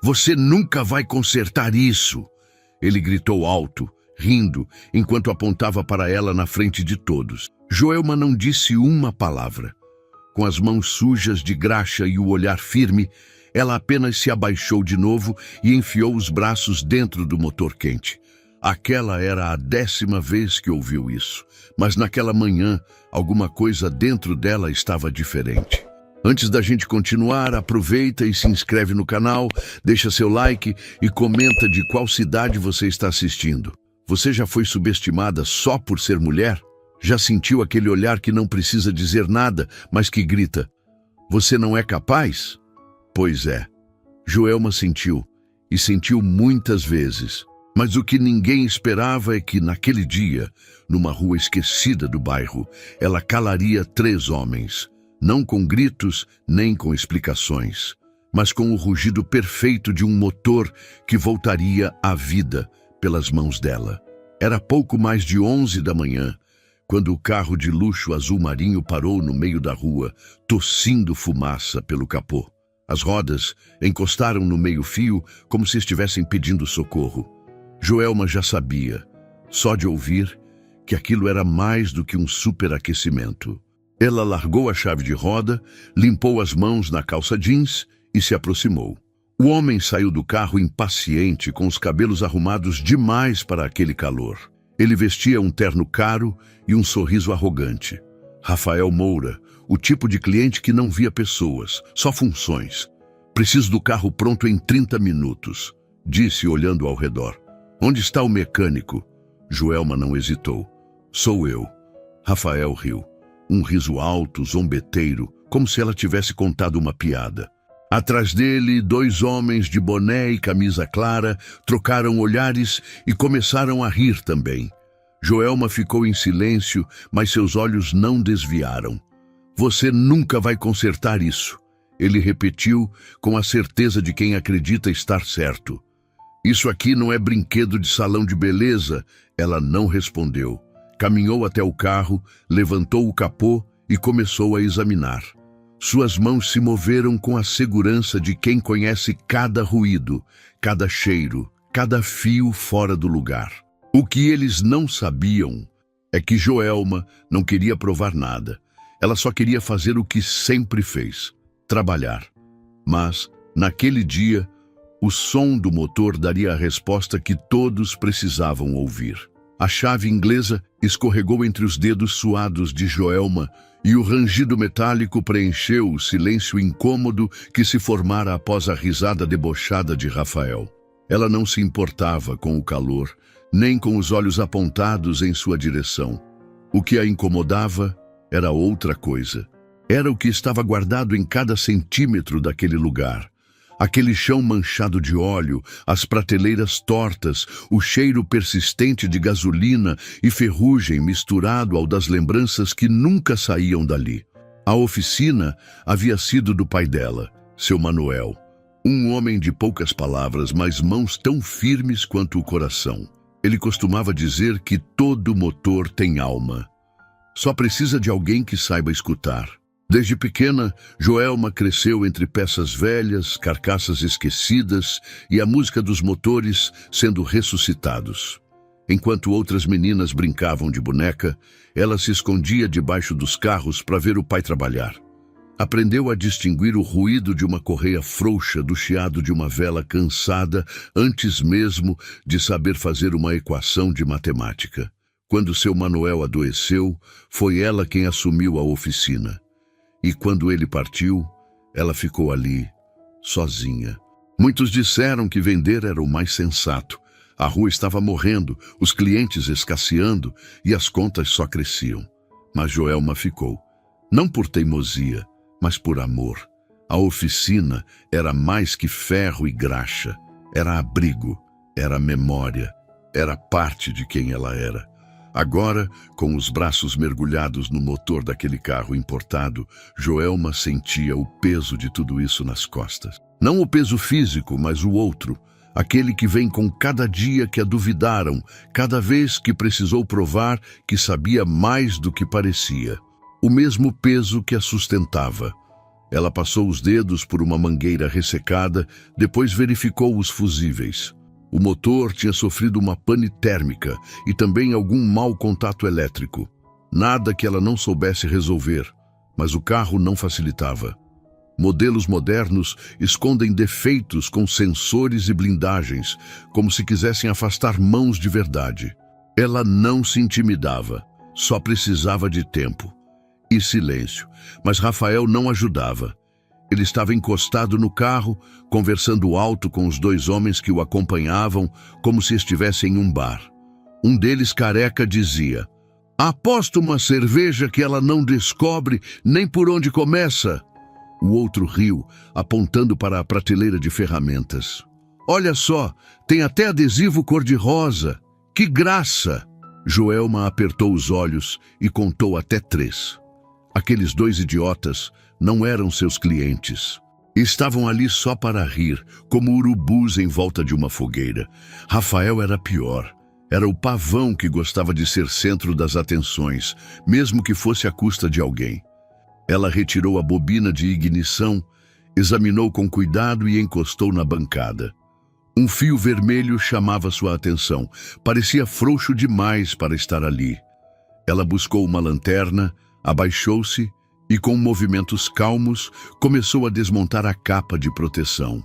Você nunca vai consertar isso! Ele gritou alto, rindo, enquanto apontava para ela na frente de todos. Joelma não disse uma palavra. Com as mãos sujas de graxa e o olhar firme, ela apenas se abaixou de novo e enfiou os braços dentro do motor quente. Aquela era a 10ª vez que ouviu isso, mas naquela manhã, alguma coisa dentro dela estava diferente. Antes da gente continuar, aproveita e se inscreve no canal, deixa seu like e comenta de qual cidade você está assistindo. Você já foi subestimada só por ser mulher? Já sentiu aquele olhar que não precisa dizer nada, mas que grita: "Você não é capaz?" Pois é, Joelma sentiu, e sentiu muitas vezes. Mas o que ninguém esperava é que, naquele dia, numa rua esquecida do bairro, ela calaria 3 homens, não com gritos nem com explicações, mas com o rugido perfeito de um motor que voltaria à vida pelas mãos dela. Era pouco mais de 11 da manhã, quando o carro de luxo azul marinho parou no meio da rua, tossindo fumaça pelo capô. As rodas encostaram no meio-fio como se estivessem pedindo socorro. Joelma já sabia, só de ouvir, que aquilo era mais do que um superaquecimento. Ela largou a chave de roda, limpou as mãos na calça jeans e se aproximou. O homem saiu do carro impaciente, com os cabelos arrumados demais para aquele calor. Ele vestia um terno caro e um sorriso arrogante. Rafael Moura, o tipo de cliente que não via pessoas, só funções. "Preciso do carro pronto em 30 minutos", disse olhando ao redor. "Onde está o mecânico?" Joelma não hesitou. "Sou eu." Rafael riu. Um riso alto, zombeteiro, como se ela tivesse contado uma piada. Atrás dele, 2 homens de boné e camisa clara trocaram olhares e começaram a rir também. Joelma ficou em silêncio, mas seus olhos não desviaram. "Você nunca vai consertar isso", ele repetiu com a certeza de quem acredita estar certo. "Isso aqui não é brinquedo de salão de beleza", ela não respondeu. Caminhou até o carro, levantou o capô e começou a examinar. Suas mãos se moveram com a segurança de quem conhece cada ruído, cada cheiro, cada fio fora do lugar. O que eles não sabiam é que Joelma não queria provar nada. Ela só queria fazer o que sempre fez: trabalhar. Mas, naquele dia, o som do motor daria a resposta que todos precisavam ouvir. A chave inglesa escorregou entre os dedos suados de Joelma e o rangido metálico preencheu o silêncio incômodo que se formara após a risada debochada de Rafael. Ela não se importava com o calor, nem com os olhos apontados em sua direção. O que a incomodava era outra coisa. Era o que estava guardado em cada centímetro daquele lugar. Aquele chão manchado de óleo, as prateleiras tortas, o cheiro persistente de gasolina e ferrugem misturado ao das lembranças que nunca saíam dali. A oficina havia sido do pai dela, seu Manuel. Um homem de poucas palavras, mas mãos tão firmes quanto o coração. Ele costumava dizer que todo motor tem alma. Só precisa de alguém que saiba escutar. Desde pequena, Joelma cresceu entre peças velhas, carcaças esquecidas e a música dos motores sendo ressuscitados. Enquanto outras meninas brincavam de boneca, ela se escondia debaixo dos carros para ver o pai trabalhar. Aprendeu a distinguir o ruído de uma correia frouxa do chiado de uma vela cansada antes mesmo de saber fazer uma equação de matemática. Quando seu Manuel adoeceu, foi ela quem assumiu a oficina. E quando ele partiu, ela ficou ali, sozinha. Muitos disseram que vender era o mais sensato. A rua estava morrendo, os clientes escasseando e as contas só cresciam. Mas Joelma ficou. Não por teimosia, mas por amor. A oficina era mais que ferro e graxa. Era abrigo, era memória, era parte de quem ela era. Agora, com os braços mergulhados no motor daquele carro importado, Joelma sentia o peso de tudo isso nas costas. Não o peso físico, mas o outro, aquele que vem com cada dia que a duvidaram, cada vez que precisou provar que sabia mais do que parecia. O mesmo peso que a sustentava. Ela passou os dedos por uma mangueira ressecada, depois verificou os fusíveis. O motor tinha sofrido uma pane térmica e também algum mau contato elétrico. Nada que ela não soubesse resolver, mas o carro não facilitava. Modelos modernos escondem defeitos com sensores e blindagens, como se quisessem afastar mãos de verdade. Ela não se intimidava, só precisava de tempo e silêncio, mas Rafael não ajudava. Ele estava encostado no carro, conversando alto com os dois homens que o acompanhavam, como se estivessem em um bar. Um deles, careca, dizia: "Aposto uma cerveja que ela não descobre nem por onde começa." O outro riu, apontando para a prateleira de ferramentas. "Olha só, tem até adesivo cor-de-rosa. Que graça!" Joelma apertou os olhos e contou até 3. Aqueles dois idiotas não eram seus clientes. Estavam ali só para rir, como urubus em volta de uma fogueira. Rafael era pior. Era o pavão que gostava de ser centro das atenções, mesmo que fosse à custa de alguém. Ela retirou a bobina de ignição, examinou com cuidado e encostou na bancada. Um fio vermelho chamava sua atenção. Parecia frouxo demais para estar ali. Ela buscou uma lanterna, abaixou-se e, com movimentos calmos, começou a desmontar a capa de proteção.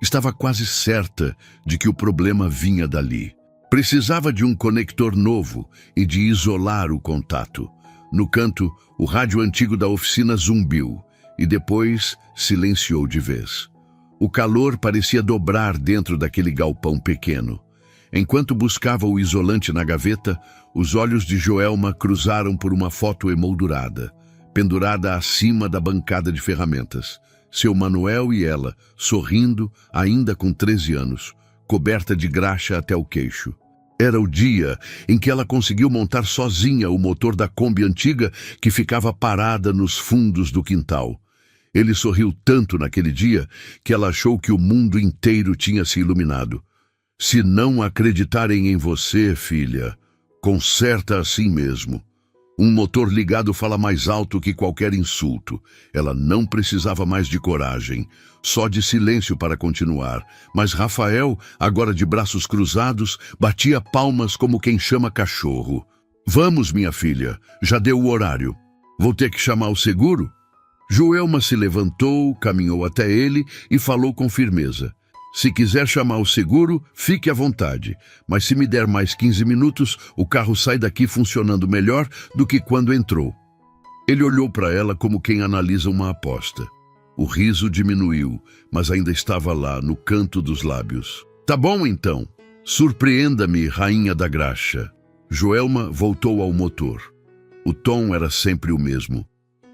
Estava quase certa de que o problema vinha dali. Precisava de um conector novo e de isolar o contato. No canto, o rádio antigo da oficina zumbiu e depois silenciou de vez. O calor parecia dobrar dentro daquele galpão pequeno. Enquanto buscava o isolante na gaveta, os olhos de Joelma cruzaram por uma foto emoldurada, pendurada acima da bancada de ferramentas. Seu Manuel e ela, sorrindo, ainda com 13 anos, coberta de graxa até o queixo. Era o dia em que ela conseguiu montar sozinha o motor da Kombi antiga que ficava parada nos fundos do quintal. Ele sorriu tanto naquele dia que ela achou que o mundo inteiro tinha se iluminado. "Se não acreditarem em você, filha, conserta assim mesmo. Um motor ligado fala mais alto que qualquer insulto." Ela não precisava mais de coragem, só de silêncio para continuar. Mas Rafael, agora de braços cruzados, batia palmas como quem chama cachorro. "Vamos, minha filha, já deu o horário. Vou ter que chamar o seguro?" Joelma se levantou, caminhou até ele e falou com firmeza: "Se quiser chamar o seguro, fique à vontade. Mas se me der mais 15 minutos, o carro sai daqui funcionando melhor do que quando entrou." Ele olhou para ela como quem analisa uma aposta. O riso diminuiu, mas ainda estava lá, no canto dos lábios. "Tá bom, então. Surpreenda-me, rainha da graxa." Joelma voltou ao motor. O tom era sempre o mesmo,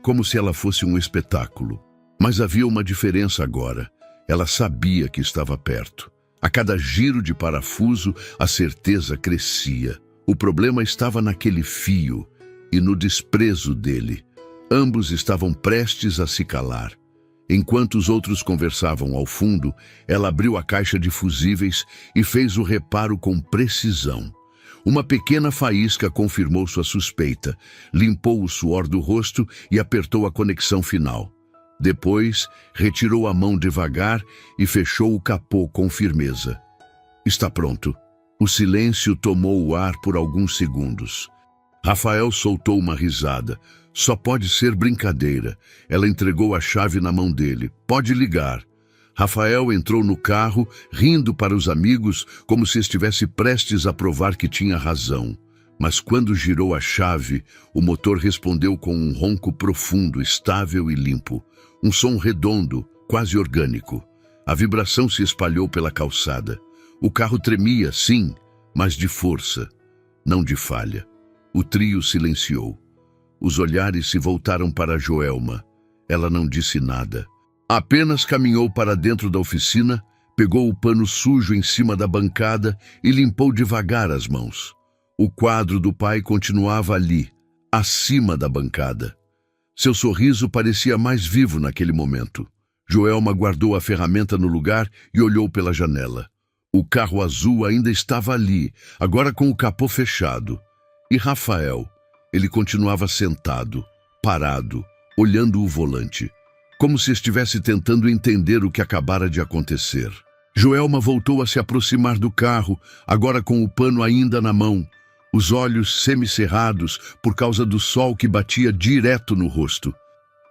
como se ela fosse um espetáculo. Mas havia uma diferença agora. Ela sabia que estava perto. A cada giro de parafuso, a certeza crescia. O problema estava naquele fio e no desprezo dele. Ambos estavam prestes a se calar. Enquanto os outros conversavam ao fundo, ela abriu a caixa de fusíveis e fez o reparo com precisão. Uma pequena faísca confirmou sua suspeita, limpou o suor do rosto e apertou a conexão final. Depois, retirou a mão devagar e fechou o capô com firmeza. "Está pronto." O silêncio tomou o ar por alguns segundos. Rafael soltou uma risada. "Só pode ser brincadeira." Ela entregou a chave na mão dele. "Pode ligar." Rafael entrou no carro, rindo para os amigos, como se estivesse prestes a provar que tinha razão. Mas quando girou a chave, o motor respondeu com um ronco profundo, estável e limpo. Um som redondo, quase orgânico. A vibração se espalhou pela calçada. O carro tremia, sim, mas de força, não de falha. O trio silenciou. Os olhares se voltaram para Joelma. Ela não disse nada. Apenas caminhou para dentro da oficina, pegou o pano sujo em cima da bancada e limpou devagar as mãos. O quadro do pai continuava ali, acima da bancada. Seu sorriso parecia mais vivo naquele momento. Joelma guardou a ferramenta no lugar e olhou pela janela. O carro azul ainda estava ali, agora com o capô fechado. E Rafael, ele continuava sentado, parado, olhando o volante, como se estivesse tentando entender o que acabara de acontecer. Joelma voltou a se aproximar do carro, agora com o pano ainda na mão, os olhos semicerrados por causa do sol que batia direto no rosto.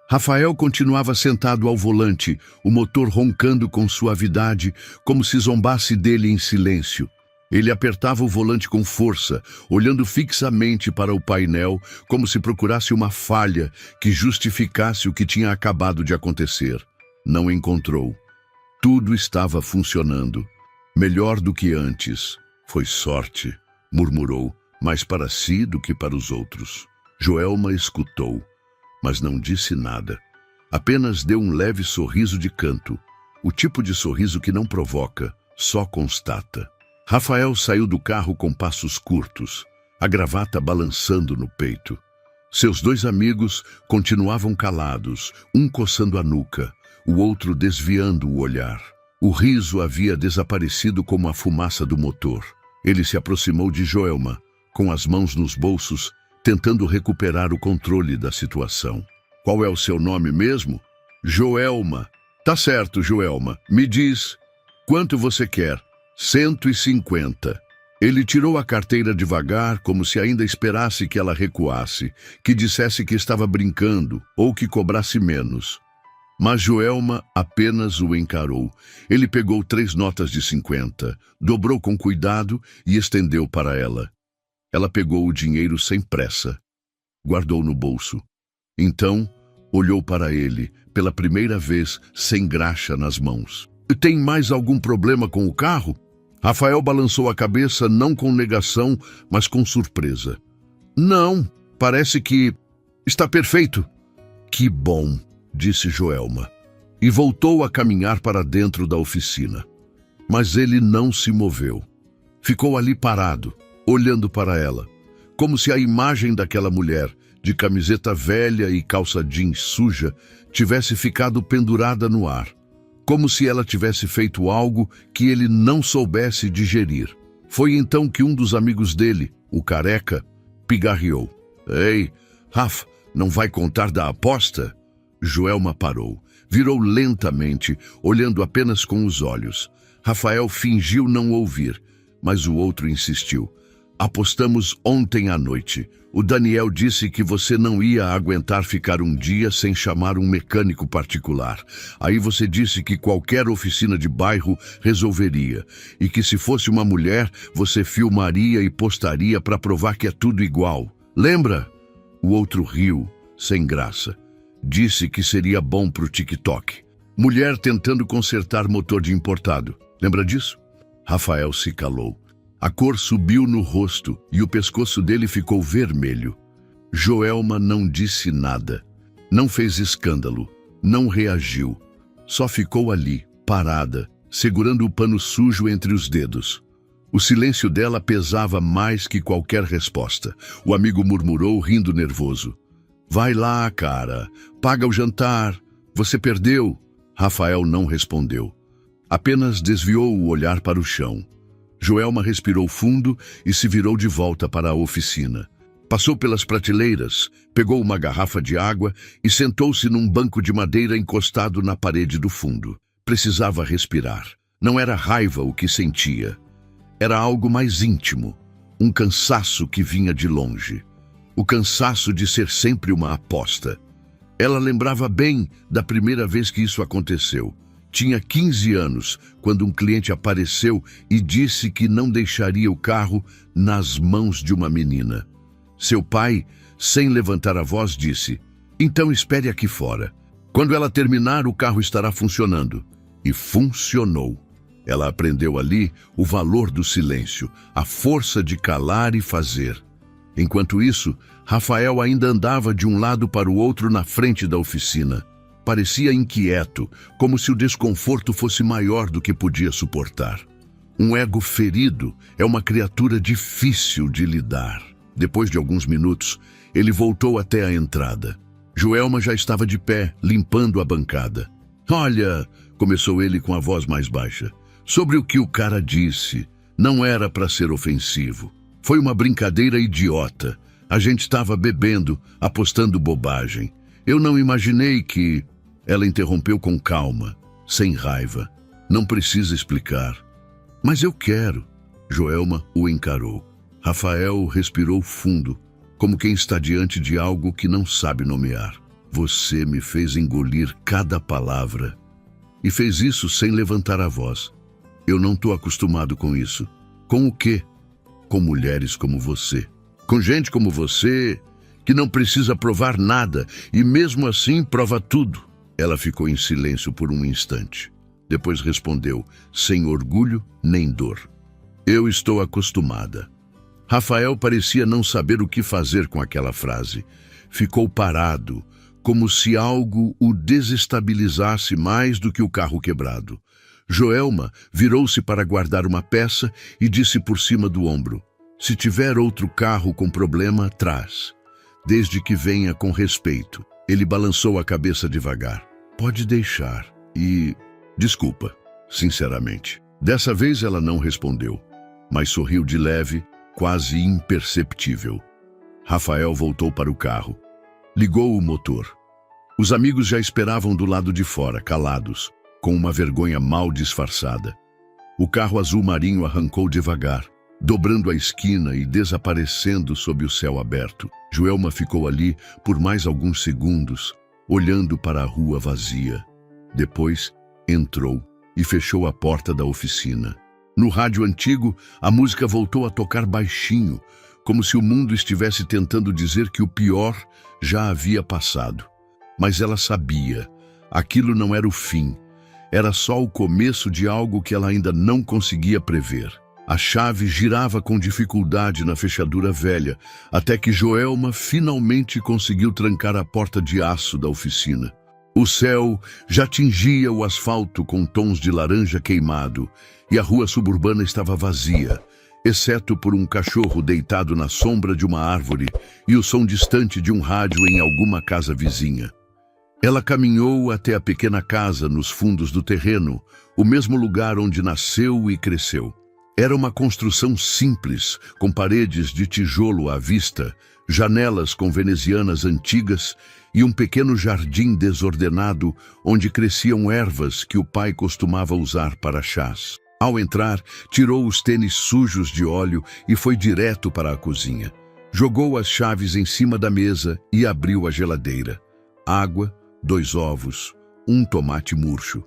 Rafael continuava sentado ao volante, o motor roncando com suavidade, como se zombasse dele em silêncio. Ele apertava o volante com força, olhando fixamente para o painel, como se procurasse uma falha que justificasse o que tinha acabado de acontecer. Não encontrou. Tudo estava funcionando. Melhor do que antes. Foi sorte, murmurou, mais para si do que para os outros. Joelma escutou, mas não disse nada. Apenas deu um leve sorriso de canto. O tipo de sorriso que não provoca, só constata. Rafael saiu do carro com passos curtos, a gravata balançando no peito. Seus dois amigos continuavam calados, um coçando a nuca, o outro desviando o olhar. O riso havia desaparecido como a fumaça do motor. Ele se aproximou de Joelma, com as mãos nos bolsos, tentando recuperar o controle da situação. Qual é o seu nome mesmo? Joelma. Tá certo, Joelma. Me diz, quanto você quer? 150. Ele tirou a carteira devagar, como se ainda esperasse que ela recuasse, que dissesse que estava brincando ou que cobrasse menos. Mas Joelma apenas o encarou. Ele pegou 3 notas de 50, dobrou com cuidado e estendeu para ela. Ela pegou o dinheiro sem pressa, guardou no bolso. Então, olhou para ele, pela primeira vez, sem graxa nas mãos. Tem mais algum problema com o carro? Rafael balançou a cabeça, não com negação, mas com surpresa. Não, parece que está perfeito. Que bom, disse Joelma, e voltou a caminhar para dentro da oficina. Mas ele não se moveu. Ficou ali parado, olhando para ela, como se a imagem daquela mulher, de camiseta velha e calça jeans suja, tivesse ficado pendurada no ar. Como se ela tivesse feito algo que ele não soubesse digerir. Foi então que um dos amigos dele, o careca, pigarreou. Ei, Rafa, não vai contar da aposta? Joelma parou, virou lentamente, olhando apenas com os olhos. Rafael fingiu não ouvir, mas o outro insistiu. Apostamos ontem à noite. O Daniel disse que você não ia aguentar ficar um dia sem chamar um mecânico particular. Aí você disse que qualquer oficina de bairro resolveria. E que se fosse uma mulher, você filmaria e postaria para provar que é tudo igual. Lembra? O outro riu, sem graça. Disse que seria bom pro TikTok. Mulher tentando consertar motor de importado. Lembra disso? Rafael se calou. A cor subiu no rosto e o pescoço dele ficou vermelho. Joelma não disse nada. Não fez escândalo. Não reagiu. Só ficou ali, parada, segurando o pano sujo entre os dedos. O silêncio dela pesava mais que qualquer resposta. O amigo murmurou, rindo nervoso. Vai lá, cara. Paga o jantar. Você perdeu. Rafael não respondeu. Apenas desviou o olhar para o chão. Joelma respirou fundo e se virou de volta para a oficina. Passou pelas prateleiras, pegou uma garrafa de água e sentou-se num banco de madeira encostado na parede do fundo. Precisava respirar. Não era raiva o que sentia. Era algo mais íntimo, um cansaço que vinha de longe. O cansaço de ser sempre uma aposta. Ela lembrava bem da primeira vez que isso aconteceu. Tinha 15 anos, quando um cliente apareceu e disse que não deixaria o carro nas mãos de uma menina. Seu pai, sem levantar a voz, disse, então espere aqui fora. Quando ela terminar, o carro estará funcionando. E funcionou. Ela aprendeu ali o valor do silêncio, a força de calar e fazer. Enquanto isso, Rafael ainda andava de um lado para o outro na frente da oficina. Parecia inquieto, como se o desconforto fosse maior do que podia suportar. Um ego ferido é uma criatura difícil de lidar. Depois de alguns minutos, ele voltou até a entrada. Joelma já estava de pé, limpando a bancada. Olha, começou ele com a voz mais baixa, sobre o que o cara disse. Não era para ser ofensivo. Foi uma brincadeira idiota. A gente estava bebendo, apostando bobagem. Eu não imaginei que... Ela interrompeu com calma, sem raiva. Não precisa explicar. Mas eu quero. Joelma o encarou. Rafael respirou fundo, como quem está diante de algo que não sabe nomear. Você me fez engolir cada palavra. E fez isso sem levantar a voz. Eu não estou acostumado com isso. Com o quê? Com mulheres como você. Com gente como você, que não precisa provar nada e mesmo assim prova tudo. Ela ficou em silêncio por um instante. Depois respondeu, sem orgulho nem dor. Eu estou acostumada. Rafael parecia não saber o que fazer com aquela frase. Ficou parado, como se algo o desestabilizasse mais do que o carro quebrado. Joelma virou-se para guardar uma peça e disse por cima do ombro, se tiver outro carro com problema, traz. Desde que venha com respeito. Ele balançou a cabeça devagar. Pode deixar. E... desculpa, sinceramente. Dessa vez ela não respondeu, mas sorriu de leve, quase imperceptível. Rafael voltou para o carro. Ligou o motor. Os amigos já esperavam do lado de fora, calados, com uma vergonha mal disfarçada. O carro azul marinho arrancou devagar, dobrando a esquina e desaparecendo sob o céu aberto. Joelma ficou ali por mais alguns segundos, olhando para a rua vazia. Depois, entrou e fechou a porta da oficina. No rádio antigo, a música voltou a tocar baixinho, como se o mundo estivesse tentando dizer que o pior já havia passado. Mas ela sabia, aquilo não era o fim, era só o começo de algo que ela ainda não conseguia prever. A chave girava com dificuldade na fechadura velha, até que Joelma finalmente conseguiu trancar a porta de aço da oficina. O céu já tingia o asfalto com tons de laranja queimado e a rua suburbana estava vazia, exceto por um cachorro deitado na sombra de uma árvore e o som distante de um rádio em alguma casa vizinha. Ela caminhou até a pequena casa nos fundos do terreno, o mesmo lugar onde nasceu e cresceu. Era uma construção simples, com paredes de tijolo à vista, janelas com venezianas antigas e um pequeno jardim desordenado onde cresciam ervas que o pai costumava usar para chás. Ao entrar, tirou os tênis sujos de óleo e foi direto para a cozinha. Jogou as chaves em cima da mesa e abriu a geladeira. Água, 2 ovos, um tomate murcho.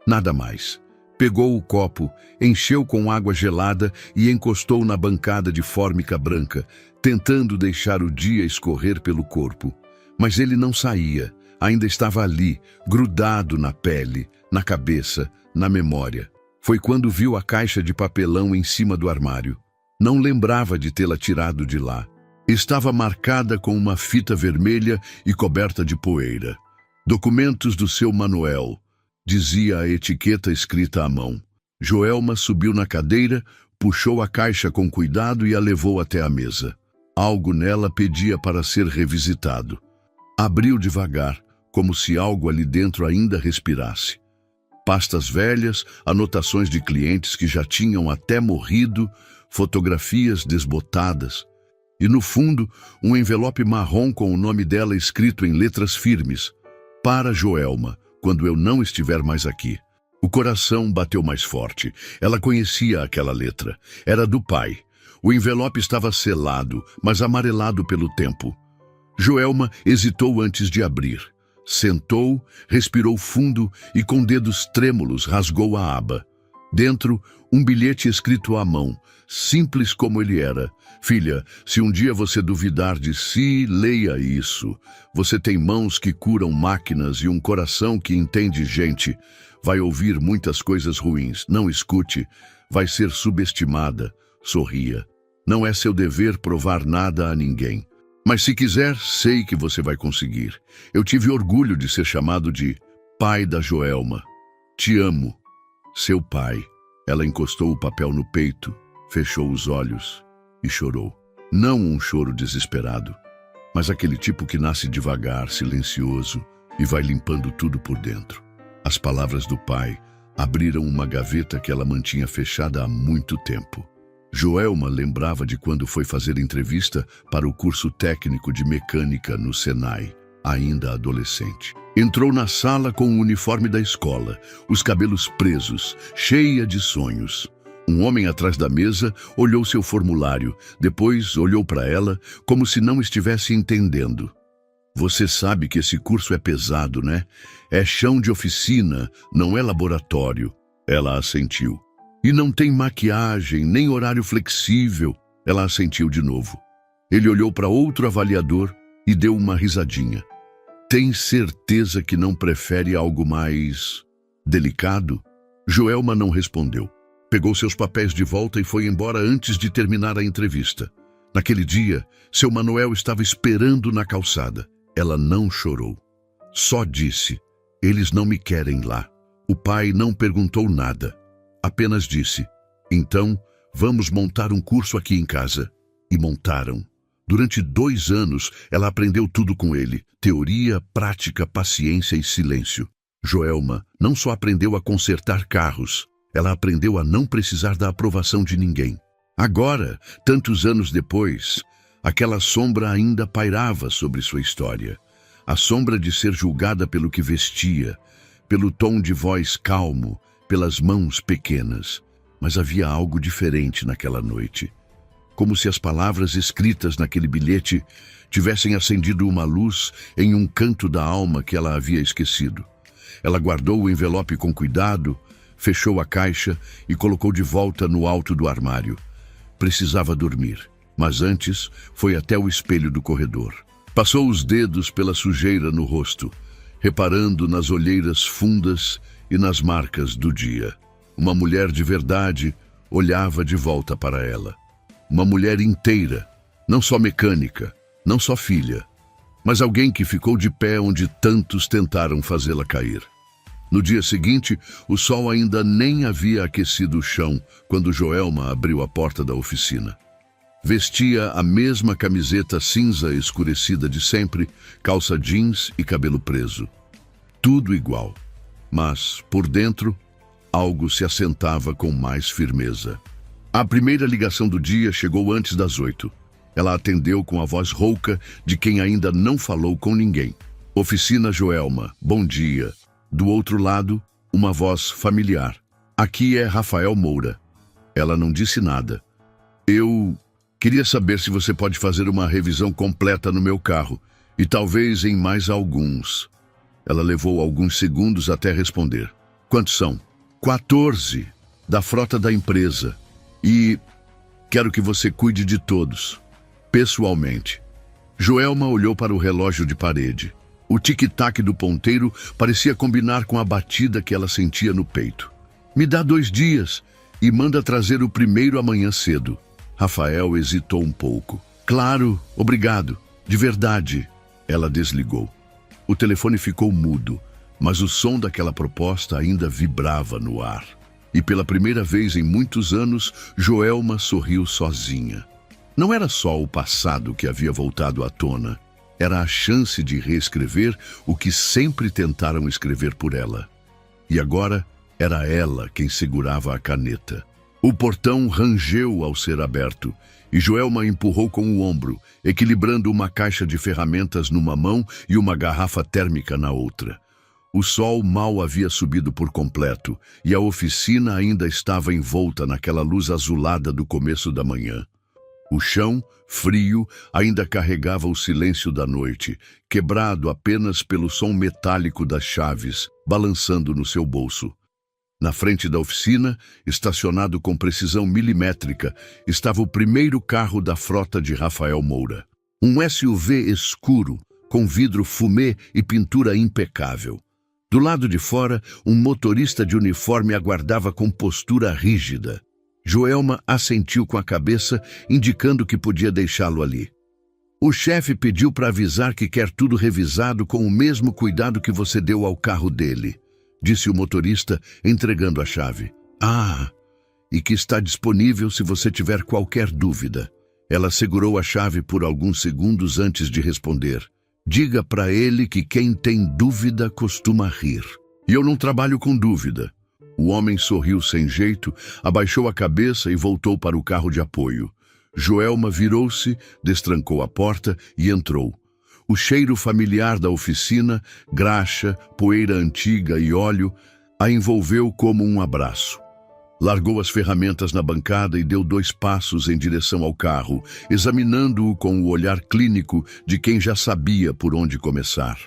Nada mais. Pegou o copo, encheu com água gelada e encostou na bancada de fórmica branca, tentando deixar o dia escorrer pelo corpo. Mas ele não saía, ainda estava ali, grudado na pele, na cabeça, na memória. Foi quando viu a caixa de papelão em cima do armário. Não lembrava de tê-la tirado de lá. Estava marcada com uma fita vermelha e coberta de poeira. Documentos do seu Manuel, dizia a etiqueta escrita à mão. Joelma subiu na cadeira, puxou a caixa com cuidado e a levou até a mesa. Algo nela pedia para ser revisitado. Abriu devagar, como se algo ali dentro ainda respirasse. Pastas velhas, anotações de clientes que já tinham até morrido, fotografias desbotadas. E no fundo, um envelope marrom com o nome dela escrito em letras firmes. Para Joelma, quando eu não estiver mais aqui. O coração bateu mais forte. Ela conhecia aquela letra. Era do pai. O envelope estava selado, mas amarelado pelo tempo. Joelma hesitou antes de abrir. Sentou, respirou fundo e com dedos trêmulos rasgou a aba. Dentro, um bilhete escrito à mão, simples como ele era. Filha, se um dia você duvidar de si, leia isso. Você tem mãos que curam máquinas e um coração que entende gente. Vai ouvir muitas coisas ruins. Não escute. Vai ser subestimada. Sorria. Não é seu dever provar nada a ninguém. Mas se quiser, sei que você vai conseguir. Eu tive orgulho de ser chamado de pai da Joelma. Te amo. Seu pai. Ela encostou o papel no peito, fechou os olhos e chorou. Não um choro desesperado, mas aquele tipo que nasce devagar, silencioso e vai limpando tudo por dentro. As palavras do pai abriram uma gaveta que ela mantinha fechada há muito tempo. Joelma lembrava de quando foi fazer entrevista para o curso técnico de mecânica no Senai. ainda adolescente. Entrou na sala com o uniforme da escola, os cabelos presos, cheia de sonhos. Um homem atrás da mesa olhou seu formulário, depois olhou para ela como se não estivesse entendendo. Você sabe que esse curso é pesado, né? É chão de oficina, não é laboratório. Ela assentiu. E não tem maquiagem, nem horário flexível. Ela assentiu de novo. Ele olhou para outro avaliador e deu uma risadinha. Tem certeza que não prefere algo mais delicado? Joelma não respondeu. Pegou seus papéis de volta e foi embora antes de terminar a entrevista. Naquele dia, seu Manuel estava esperando na calçada. Ela não chorou. Só disse, eles não me querem lá. O pai não perguntou nada. Apenas disse, então, vamos montar um curso aqui em casa. E montaram. Durante 2 anos, ela aprendeu tudo com ele. Teoria, prática, paciência e silêncio. Joelma não só aprendeu a consertar carros, ela aprendeu a não precisar da aprovação de ninguém. Agora, tantos anos depois, aquela sombra ainda pairava sobre sua história. A sombra de ser julgada pelo que vestia, pelo tom de voz calmo, pelas mãos pequenas. Mas havia algo diferente naquela noite. Como se as palavras escritas naquele bilhete tivessem acendido uma luz em um canto da alma que ela havia esquecido. Ela guardou o envelope com cuidado, fechou a caixa e colocou de volta no alto do armário. Precisava dormir, mas antes foi até o espelho do corredor. Passou os dedos pela sujeira no rosto, reparando nas olheiras fundas e nas marcas do dia. Uma mulher de verdade olhava de volta para ela. Uma mulher inteira, não só mecânica, não só filha, mas alguém que ficou de pé onde tantos tentaram fazê-la cair. No dia seguinte, o sol ainda nem havia aquecido o chão quando Joelma abriu a porta da oficina. Vestia a mesma camiseta cinza escurecida de sempre, calça jeans e cabelo preso. Tudo igual, mas, por dentro, algo se assentava com mais firmeza. A primeira ligação do dia chegou antes das 8. Ela atendeu com a voz rouca de quem ainda não falou com ninguém. Oficina Joelma, bom dia. Do outro lado, uma voz familiar. Aqui é Rafael Moura. Ela não disse nada. Eu queria saber se você pode fazer uma revisão completa no meu carro e talvez em mais alguns. Ela levou alguns segundos até responder. Quantos são? 14, da frota da empresa. E quero que você cuide de todos, pessoalmente. Joelma olhou para o relógio de parede. O tic-tac do ponteiro parecia combinar com a batida que ela sentia no peito. Me dá 2 dias e manda trazer o primeiro amanhã cedo. Rafael hesitou um pouco. Claro, obrigado. De verdade. Ela desligou. O telefone ficou mudo, mas o som daquela proposta ainda vibrava no ar. E pela primeira vez em muitos anos, Joelma sorriu sozinha. Não era só o passado que havia voltado à tona. Era a chance de reescrever o que sempre tentaram escrever por ela. E agora era ela quem segurava a caneta. O portão rangeu ao ser aberto, e Joelma empurrou com o ombro, equilibrando uma caixa de ferramentas numa mão e uma garrafa térmica na outra. O sol mal havia subido por completo, e a oficina ainda estava envolta naquela luz azulada do começo da manhã. O chão, frio, ainda carregava o silêncio da noite, quebrado apenas pelo som metálico das chaves, balançando no seu bolso. Na frente da oficina, estacionado com precisão milimétrica, estava o primeiro carro da frota de Rafael Moura. Um SUV escuro, com vidro fumê e pintura impecável. Do lado de fora, um motorista de uniforme aguardava com postura rígida. Joelma assentiu com a cabeça, indicando que podia deixá-lo ali. O chefe pediu para avisar que quer tudo revisado com o mesmo cuidado que você deu ao carro dele, disse o motorista, entregando a chave. Ah, e que está disponível se você tiver qualquer dúvida. Ela segurou a chave por alguns segundos antes de responder. Diga para ele que quem tem dúvida costuma rir. E eu não trabalho com dúvida. O homem sorriu sem jeito, abaixou a cabeça e voltou para o carro de apoio. Joelma virou-se, destrancou a porta e entrou. O cheiro familiar da oficina, graxa, poeira antiga e óleo, a envolveu como um abraço. Largou as ferramentas na bancada e deu 2 passos em direção ao carro, examinando-o com o olhar clínico de quem já sabia por onde começar.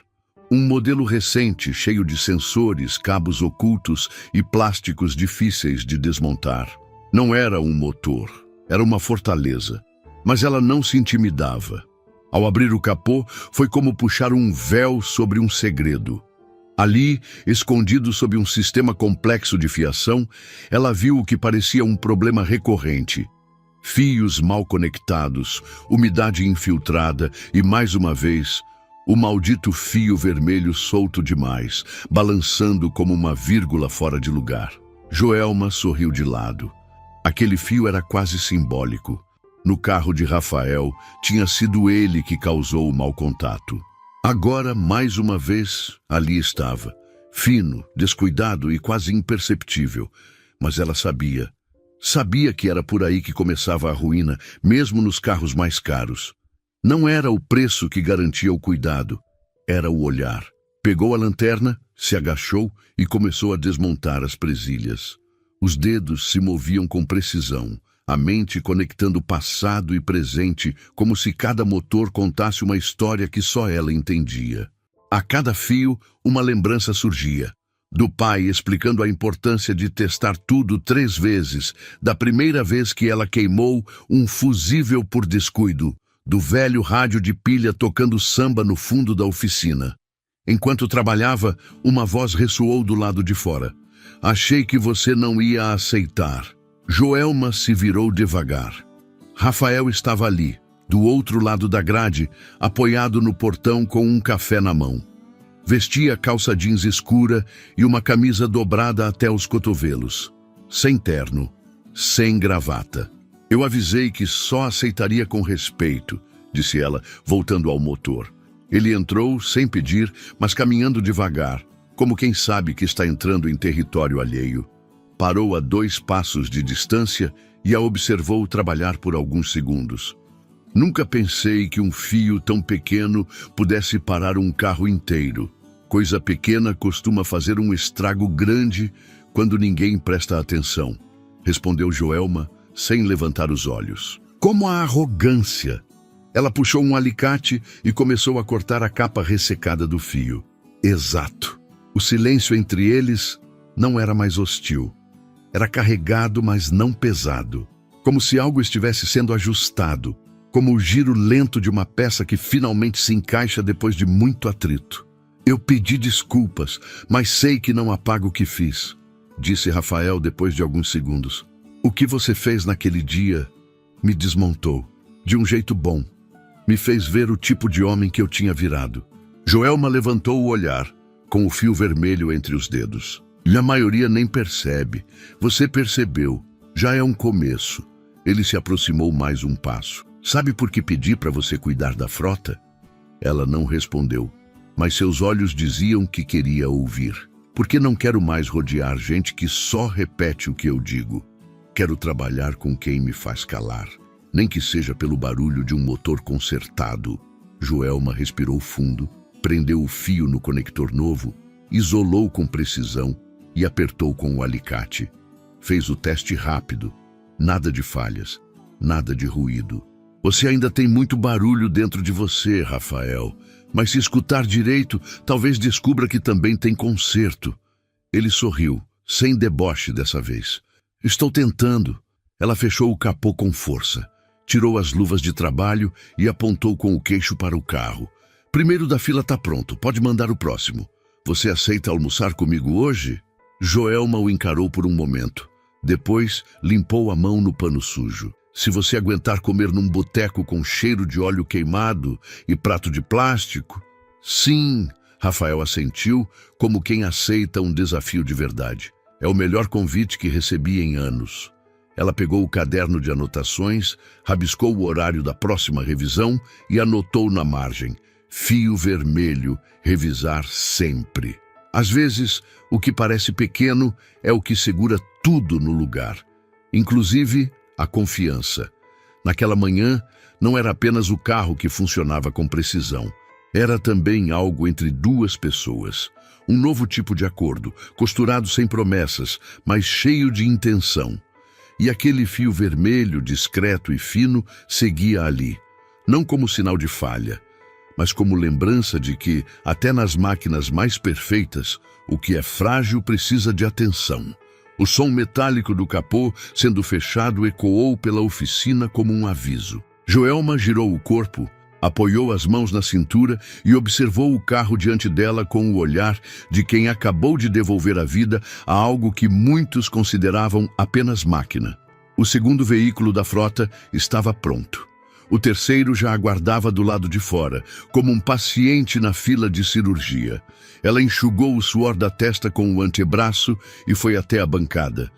Um modelo recente, cheio de sensores, cabos ocultos e plásticos difíceis de desmontar. Não era um motor, era uma fortaleza. Mas ela não se intimidava. Ao abrir o capô, foi como puxar um véu sobre um segredo. Ali, escondido sob um sistema complexo de fiação, ela viu o que parecia um problema recorrente. Fios mal conectados, umidade infiltrada e, mais uma vez, o maldito fio vermelho solto demais, balançando como uma vírgula fora de lugar. Joelma sorriu de lado. Aquele fio era quase simbólico. No carro de Rafael, tinha sido ele que causou o mau contato. Agora, mais uma vez, ali estava. Fino, descuidado e quase imperceptível. Mas ela sabia. Sabia que era por aí que começava a ruína, mesmo nos carros mais caros. Não era o preço que garantia o cuidado. Era o olhar. Pegou a lanterna, se agachou e começou a desmontar as presilhas. Os dedos se moviam com precisão. A mente conectando passado e presente, como se cada motor contasse uma história que só ela entendia. A cada fio, uma lembrança surgia. Do pai explicando a importância de testar tudo 3 vezes, da primeira vez que ela queimou um fusível por descuido, do velho rádio de pilha tocando samba no fundo da oficina. Enquanto trabalhava, uma voz ressoou do lado de fora. Achei que você não ia aceitar. Joelma se virou devagar. Rafael estava ali, do outro lado da grade, apoiado no portão com um café na mão. Vestia calça jeans escura e uma camisa dobrada até os cotovelos. Sem terno, sem gravata. Eu avisei que só aceitaria com respeito, disse ela, voltando ao motor. Ele entrou, sem pedir, mas caminhando devagar, como quem sabe que está entrando em território alheio. Parou a 2 passos de distância e a observou trabalhar por alguns segundos. Nunca pensei que um fio tão pequeno pudesse parar um carro inteiro. Coisa pequena costuma fazer um estrago grande quando ninguém presta atenção, respondeu Joelma, sem levantar os olhos. Como a arrogância! Ela puxou um alicate e começou a cortar a capa ressecada do fio. Exato. O silêncio entre eles não era mais hostil. Era carregado, mas não pesado. Como se algo estivesse sendo ajustado. Como o giro lento de uma peça que finalmente se encaixa depois de muito atrito. Eu pedi desculpas, mas sei que não apago o que fiz, disse Rafael depois de alguns segundos. O que você fez naquele dia me desmontou. De um jeito bom. Me fez ver o tipo de homem que eu tinha virado. Joelma levantou o olhar, com o fio vermelho entre os dedos. E a maioria nem percebe. Você percebeu. Já é um começo. Ele se aproximou mais um passo. Sabe por que pedi para você cuidar da frota? Ela não respondeu, mas seus olhos diziam que queria ouvir. Porque não quero mais rodear gente que só repete o que eu digo. Quero trabalhar com quem me faz calar. Nem que seja pelo barulho de um motor consertado. Joelma respirou fundo, prendeu o fio no conector novo, isolou com precisão e apertou com o alicate. Fez o teste rápido. Nada de falhas, nada de ruído. Você ainda tem muito barulho dentro de você, Rafael. Mas se escutar direito, talvez descubra que também tem conserto. Ele sorriu, sem deboche dessa vez. Estou tentando. Ela fechou o capô com força. Tirou as luvas de trabalho e apontou com o queixo para o carro. Primeiro da fila está pronto, pode mandar o próximo. Você aceita almoçar comigo hoje? Joelma o encarou por um momento. Depois, limpou a mão no pano sujo. Se você aguentar comer num boteco com cheiro de óleo queimado e prato de plástico... Sim, Rafael assentiu, como quem aceita um desafio de verdade. É o melhor convite que recebi em anos. Ela pegou o caderno de anotações, rabiscou o horário da próxima revisão e anotou na margem. Fio vermelho, revisar sempre. Às vezes, o que parece pequeno é o que segura tudo no lugar. Inclusive, a confiança. Naquela manhã, não era apenas o carro que funcionava com precisão. Era também algo entre duas pessoas. Um novo tipo de acordo, costurado sem promessas, mas cheio de intenção. E aquele fio vermelho, discreto e fino, seguia ali. Não como sinal de falha, mas como lembrança de que, até nas máquinas mais perfeitas, o que é frágil precisa de atenção. O som metálico do capô, sendo fechado, ecoou pela oficina como um aviso. Joelma girou o corpo, apoiou as mãos na cintura e observou o carro diante dela com o olhar de quem acabou de devolver a vida a algo que muitos consideravam apenas máquina. O segundo veículo da frota estava pronto. O terceiro já aguardava do lado de fora, como um paciente na fila de cirurgia. Ela enxugou o suor da testa com o antebraço e foi até a bancada.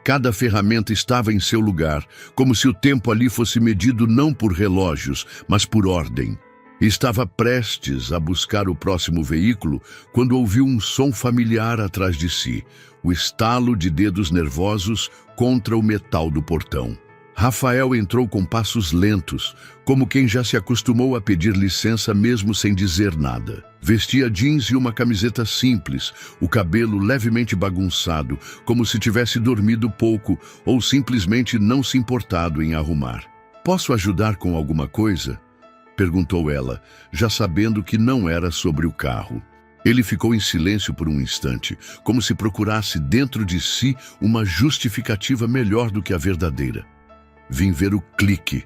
Cada ferramenta estava em seu lugar, como se o tempo ali fosse medido não por relógios, mas por ordem. Estava prestes a buscar o próximo veículo quando ouviu um som familiar atrás de si, o estalo de dedos nervosos contra o metal do portão. Rafael entrou com passos lentos, como quem já se acostumou a pedir licença mesmo sem dizer nada. Vestia jeans e uma camiseta simples, o cabelo levemente bagunçado, como se tivesse dormido pouco ou simplesmente não se importado em arrumar. "Posso ajudar com alguma coisa?" perguntou ela, já sabendo que não era sobre o carro. Ele ficou em silêncio por um instante, como se procurasse dentro de si uma justificativa melhor do que a verdadeira. "Vim ver o clique."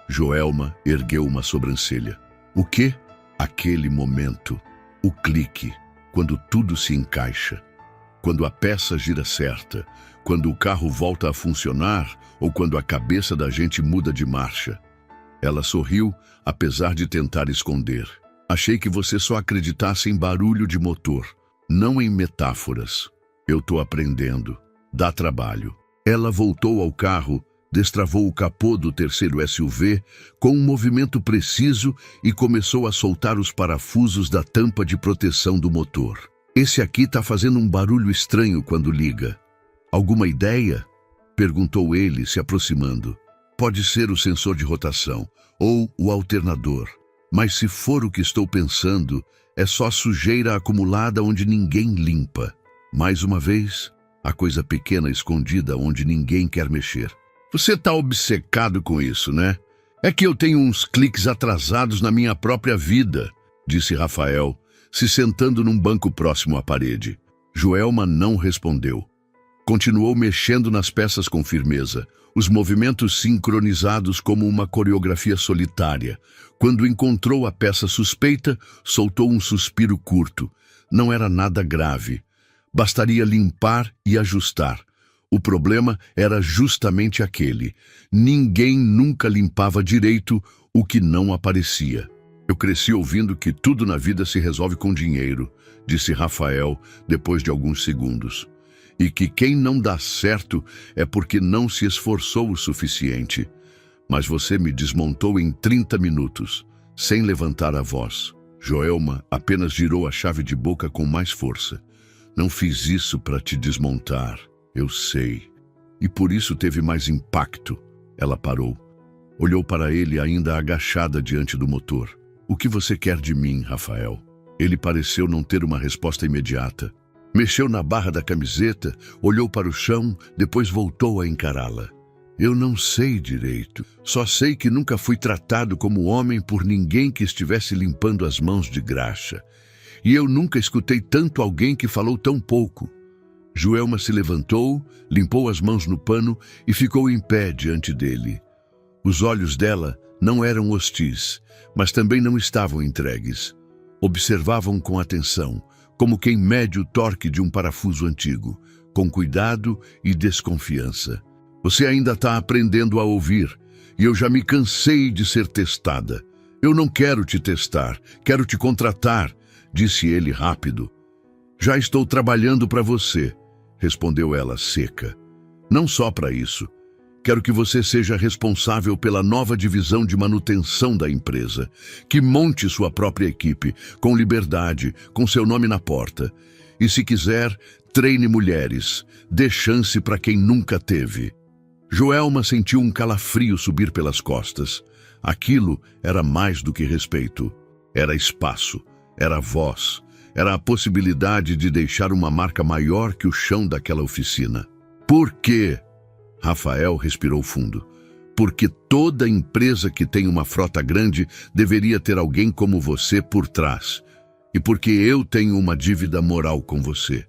Joelma ergueu uma sobrancelha. "O quê?" Aquele momento. O clique. Quando tudo se encaixa. Quando a peça gira certa. Quando o carro volta a funcionar ou quando a cabeça da gente muda de marcha. Ela sorriu, apesar de tentar esconder. "Achei que você só acreditasse em barulho de motor, não em metáforas. Eu tô aprendendo. Dá trabalho." Ela voltou ao carro, destravou o capô do terceiro SUV com um movimento preciso e começou a soltar os parafusos da tampa de proteção do motor. "Esse aqui tá fazendo um barulho estranho quando liga." "Alguma ideia?" perguntou ele, se aproximando. "Pode ser o sensor de rotação ou o alternador, mas se for o que estou pensando, é só sujeira acumulada onde ninguém limpa. Mais uma vez, a coisa pequena escondida onde ninguém quer mexer." "Você tá obcecado com isso, né? É que eu tenho uns cliques atrasados na minha própria vida", disse Rafael, se sentando num banco próximo à parede. Joelma não respondeu. Continuou mexendo nas peças com firmeza, os movimentos sincronizados como uma coreografia solitária. Quando encontrou a peça suspeita, soltou um suspiro curto. Não era nada grave. Bastaria limpar e ajustar. O problema era justamente aquele. Ninguém nunca limpava direito o que não aparecia. "Eu cresci ouvindo que tudo na vida se resolve com dinheiro", disse Rafael depois de alguns segundos. "E que quem não dá certo é porque não se esforçou o suficiente. Mas você me desmontou em 30 minutos, sem levantar a voz." Joelma apenas girou a chave de boca com mais força. "Não fiz isso para te desmontar. Eu sei. E por isso teve mais impacto." Ela parou. Olhou para ele ainda agachada diante do motor. "O que você quer de mim, Rafael?" Ele pareceu não ter uma resposta imediata. Mexeu na barra da camiseta, olhou para o chão, depois voltou a encará-la. "Eu não sei direito. Só sei que nunca fui tratado como homem por ninguém que estivesse limpando as mãos de graxa. E eu nunca escutei tanto alguém que falou tão pouco." Joelma se levantou, limpou as mãos no pano e ficou em pé diante dele. Os olhos dela não eram hostis, mas também não estavam entregues. Observavam com atenção, como quem mede o torque de um parafuso antigo, com cuidado e desconfiança. "Você ainda está aprendendo a ouvir, e eu já me cansei de ser testada. Eu não quero te testar, quero te contratar", disse ele rápido. "Já estou trabalhando para você", respondeu ela seca. "Não só para isso. Quero que você seja responsável pela nova divisão de manutenção da empresa, que monte sua própria equipe, com liberdade, com seu nome na porta. E se quiser, treine mulheres, dê chance para quem nunca teve." Joelma sentiu um calafrio subir pelas costas. Aquilo era mais do que respeito. Era espaço, era voz, era a possibilidade de deixar uma marca maior que o chão daquela oficina. Por quê? Rafael respirou fundo. Porque toda empresa que tem uma frota grande deveria ter alguém como você por trás. E porque eu tenho uma dívida moral com você.